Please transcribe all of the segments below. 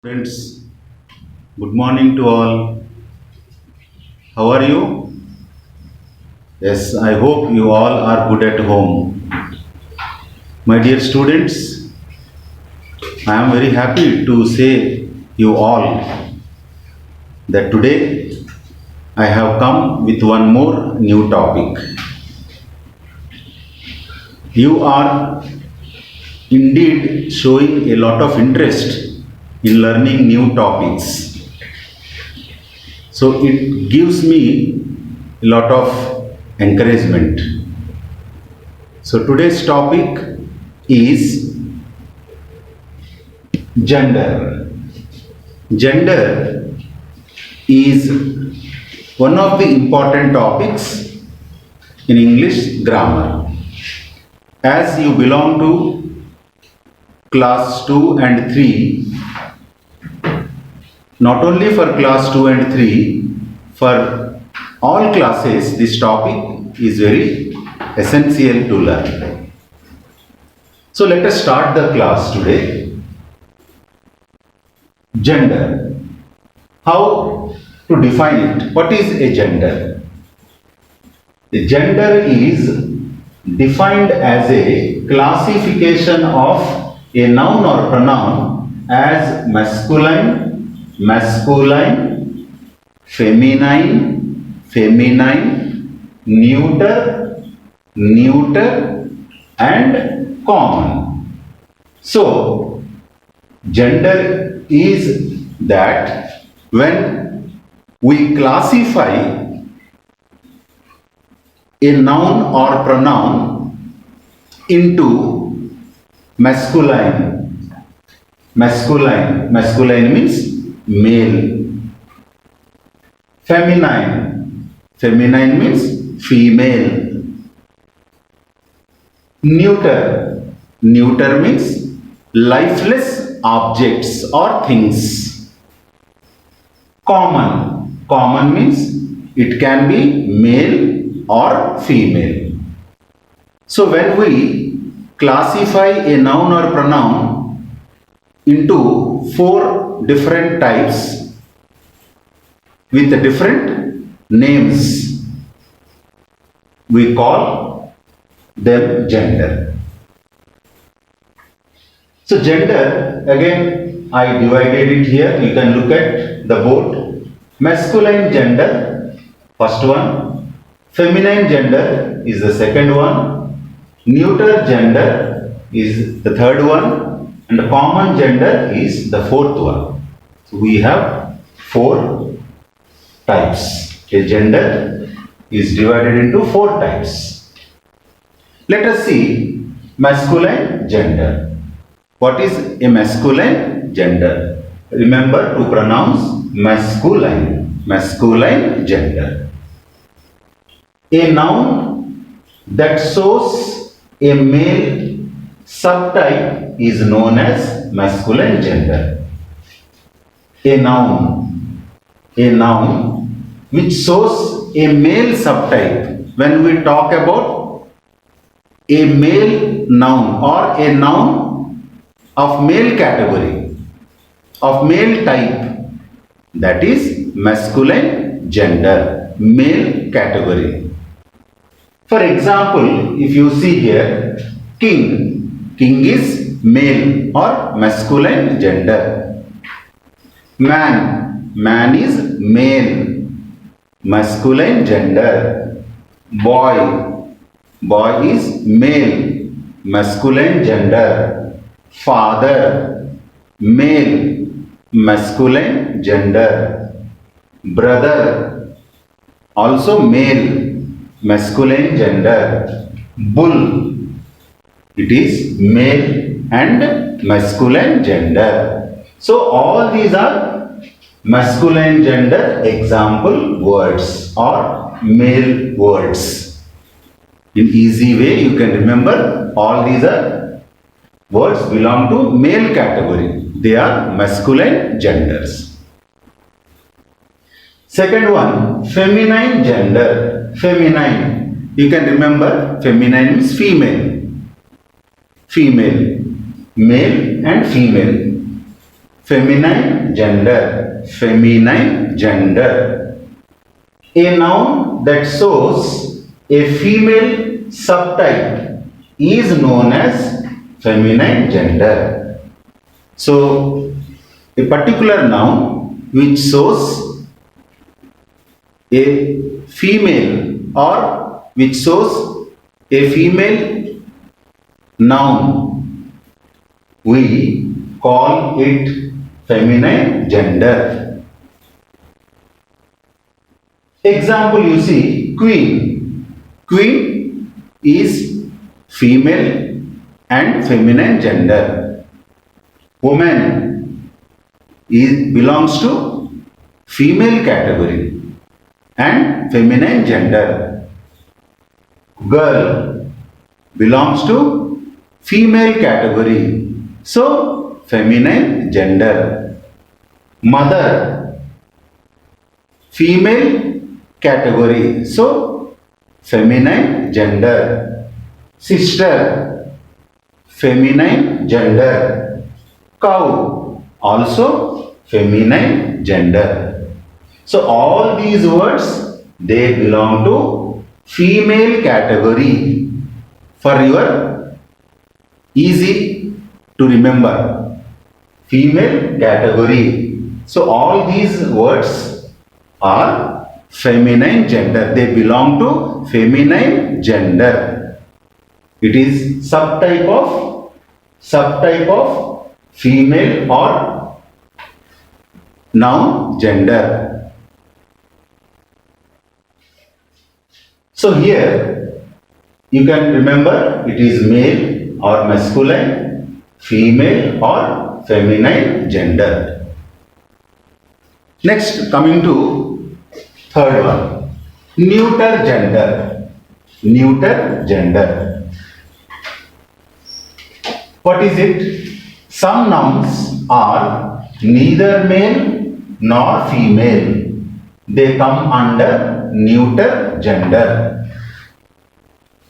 Friends, good morning to all. How are you? Yes, I hope you all are good at home. My dear students, I am very happy to say you all that today I have come with one more new topic. You are indeed showing a lot of interest in learning new topics. So it gives me a lot of encouragement. So today's topic is gender. Gender is one of the important topics in English grammar. As you belong to class 2 and 3, not only for class 2 and 3, for all classes, this topic is very essential to learn. So let us start the class today. Gender. How to define it? What is a gender? A gender is defined as a classification of a noun or pronoun as masculine, feminine, neuter and common. So gender is that when we classify a noun or pronoun into masculine means male, feminine means female, neuter means lifeless objects or things, common means it can be male or female. So when we classify a noun or pronoun into 4 different types with different names, we call them gender. So gender, again I divided it here. You can look at the board. Masculine gender, first one. Feminine gender is the second one. Neuter gender is the third one. And common gender is the fourth one. So we have 4 types. A gender is divided into 4 types. Let us see masculine gender. What is a masculine gender? Remember to pronounce masculine gender. A noun that shows a male subtype is known as masculine gender. A noun which shows a male subtype. When we talk about a male noun or a noun of male category, of male type, that is masculine gender, male category. For example, if you see here, king is male or masculine gender. Man is male, masculine gender. Boy is male, masculine gender. Father, male, masculine gender. Brother, also male, masculine gender. Bull, it is male and masculine gender. So all these are masculine gender example words or male words. In easy way you can remember all these are words belong to male category. They are masculine genders. Second one, feminine gender. Feminine. You can remember feminine means female. Male and female. feminine gender. Feminine gender. A noun that shows a female subtype is known as feminine gender. So, a particular noun which shows a female or which shows a female noun, we call it feminine gender. Example, you see queen. Queen is female and feminine gender. Woman belongs to female category and feminine gender. Girl belongs to female category, so feminine gender. Mother, female category, so feminine gender. Sister, feminine gender. Cow, also feminine gender. So all these words, they belong to female category. For your easy to remember, female category. So all these words are feminine gender. They belong to feminine gender. It is subtype of female or noun gender. So here you can remember it is male or masculine, female or feminine gender. Next, coming to third one, neuter gender. Neuter gender. What is it? Some nouns are neither male nor female. They come under neuter gender.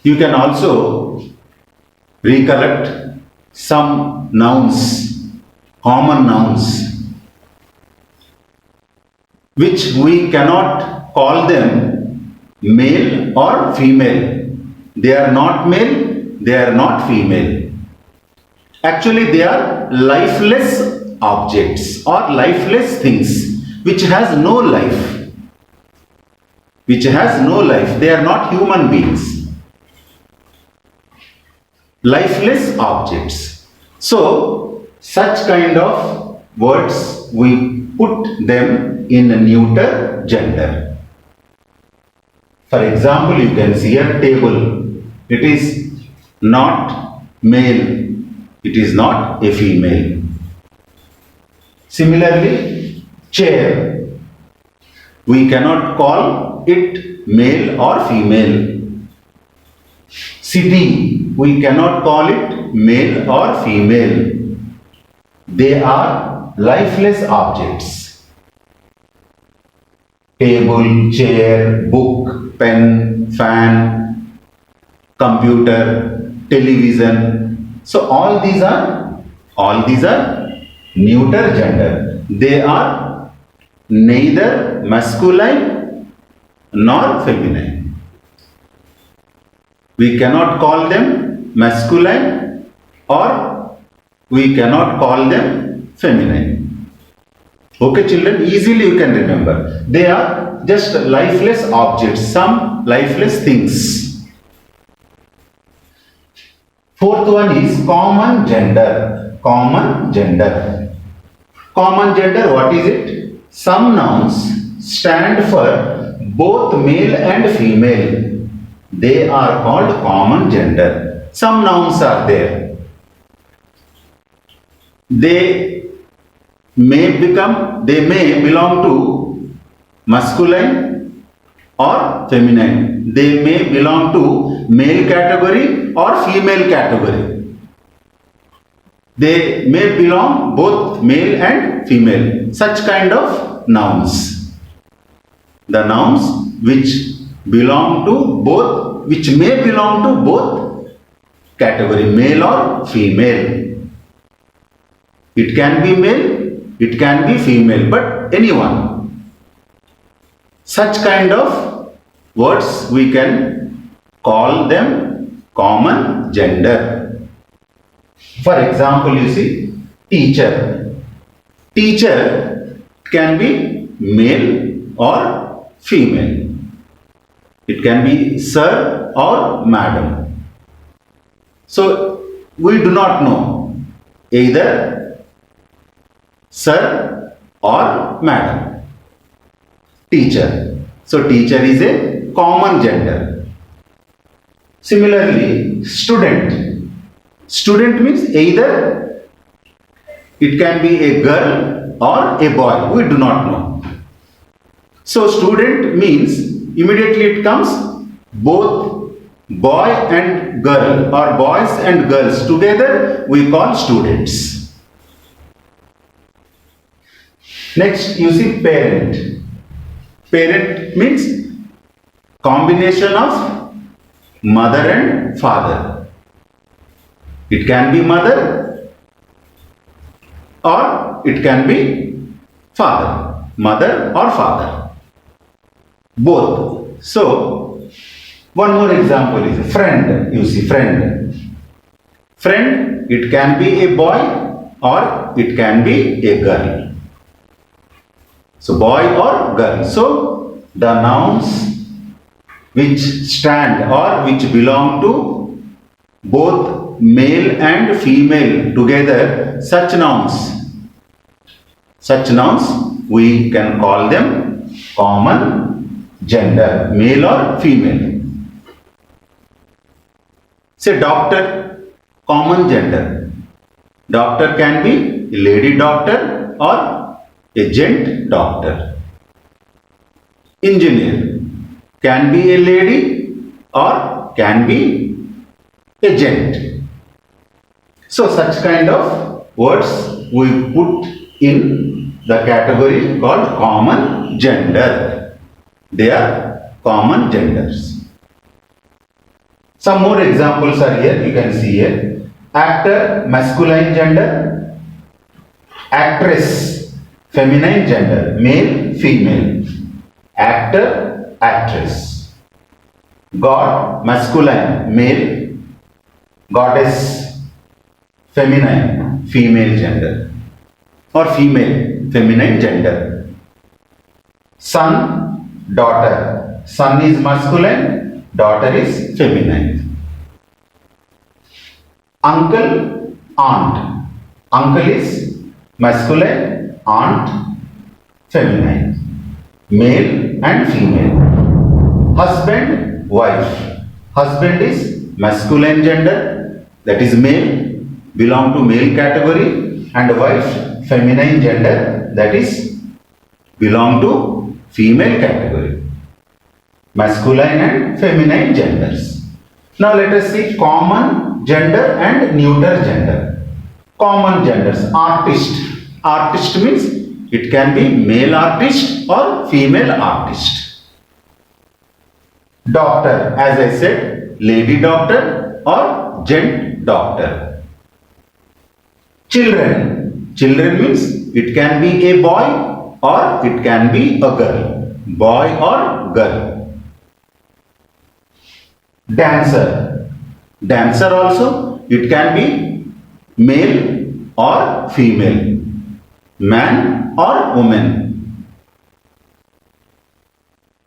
You can also recollect some nouns, common nouns, which we cannot call them male or female. They are not male, they are not female. Actually, they are lifeless objects or lifeless things which has no life. Which has no life. They are not human beings. Lifeless objects. So, such kind of words we put them in a neuter gender. For example, you can see a table. It is not male. It is not a female. Similarly, chair. We cannot call it male or female. City. We cannot call it male or female. They are lifeless objects. Table, chair, book, pen, fan, computer, television. So all these are neuter gender. They are neither masculine nor feminine. We cannot call them masculine or we cannot call them feminine. Okay children, easily you can remember. They are just lifeless objects, some lifeless things. Fourth one is common gender. Common gender. Common gender, what is it? Some nouns stand for both male and female. They are called common gender. Some nouns are there. They may belong to masculine or feminine. They may belong to male category or female category. They may belong both male and female. Such kind of nouns. The nouns which belong to both, which may belong to both category, male or female. It can be male it can be female, but anyone. Such kind of words we can call them common gender. For example, you see, teacher. Teacher can be male or female. It can be sir or madam. So we do not know either sir or madam. Teacher. So teacher is a common gender. Similarly, student. Student means either it can be a girl or a boy. We do not know. So student means immediately it comes both boy and girl, or boys and girls together we call students. Next you see parent. Parent means combination of mother and father. It can be mother or it can be father. Mother or father. Both. So, one more example is friend. You see, friend. Friend, it can be a boy or it can be a girl. So, boy or girl. So, the nouns which stand or which belong to both male and female together, such nouns we can call them common gender, male or female. Say doctor, common gender. Doctor can be a lady doctor or a gent doctor. Engineer can be a lady or can be a gent. So such kind of words we put in the category called common gender. They are common genders. Some more examples are here. You can see here. Actor, masculine gender. Actress, feminine gender. Male, female. Actor, actress. God, masculine, male. Goddess, feminine, female gender. Or female, feminine gender. Son, daughter. Son is masculine, daughter is feminine. Uncle, aunt. Uncle is masculine, aunt feminine. Male and female. Husband, wife. Husband is masculine gender, that is male, belong to male category, and wife, feminine gender, that is belong to female category. Masculine and feminine genders. Now let us see common gender and neuter gender. Common genders. Artist. Artist means it can be male artist or female artist. Doctor, as I said, lady doctor or gent doctor. Children. Children means it can be a boy or it can be a girl. Boy or girl. Dancer. Dancer also, it can be male or female. Man or woman.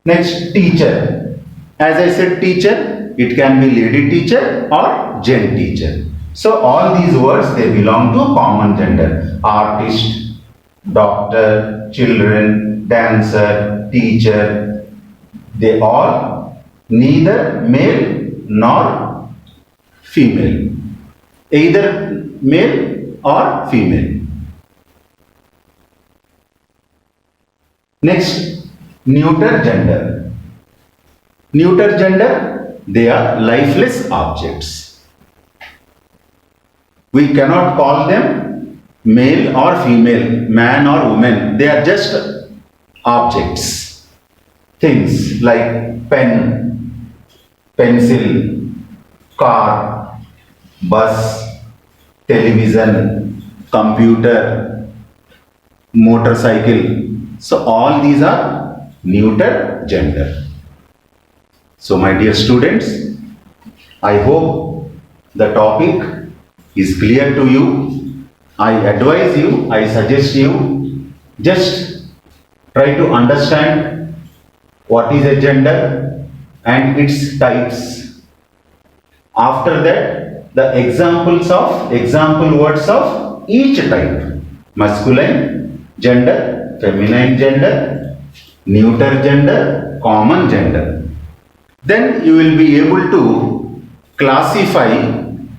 Next, teacher. As I said, teacher, it can be lady teacher or gent teacher. So all these words, they belong to common gender. Artist, doctor, children, dancer, teacher. They all neither male nor female. Either male or female. Next, neuter gender. Neuter gender, they are lifeless objects. We cannot call them male or female, man or woman. They are just objects. Things like pen, pencil, car, bus, television, computer, motorcycle. So all these are neuter gender. So my dear students, I hope the topic is clear to you. I advise you, I suggest you, just try to understand what is a gender and its types. After that, the example words of each type: masculine gender, feminine gender, neuter gender, common gender. Then you will be able to classify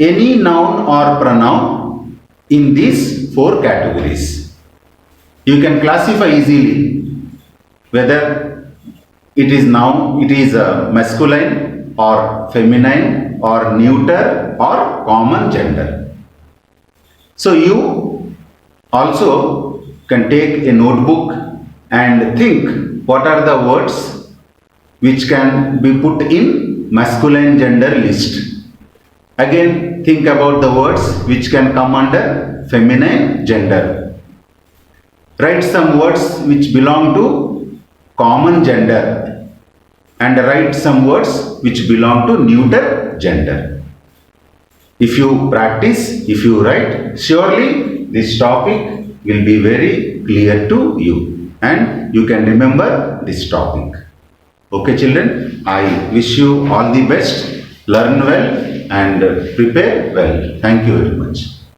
any noun or pronoun in these four categories. You can classify easily whether it is masculine or feminine or neuter or common gender. So you also can take a notebook and think what are the words which can be put in masculine gender list. Again, think about the words which can come under feminine gender. Write some words which belong to common gender and write some words which belong to neuter gender. If you practice, if you write, surely this topic will be very clear to you and you can remember this topic. Okay children, I wish you all the best, learn well and prepare well. Thank you very much.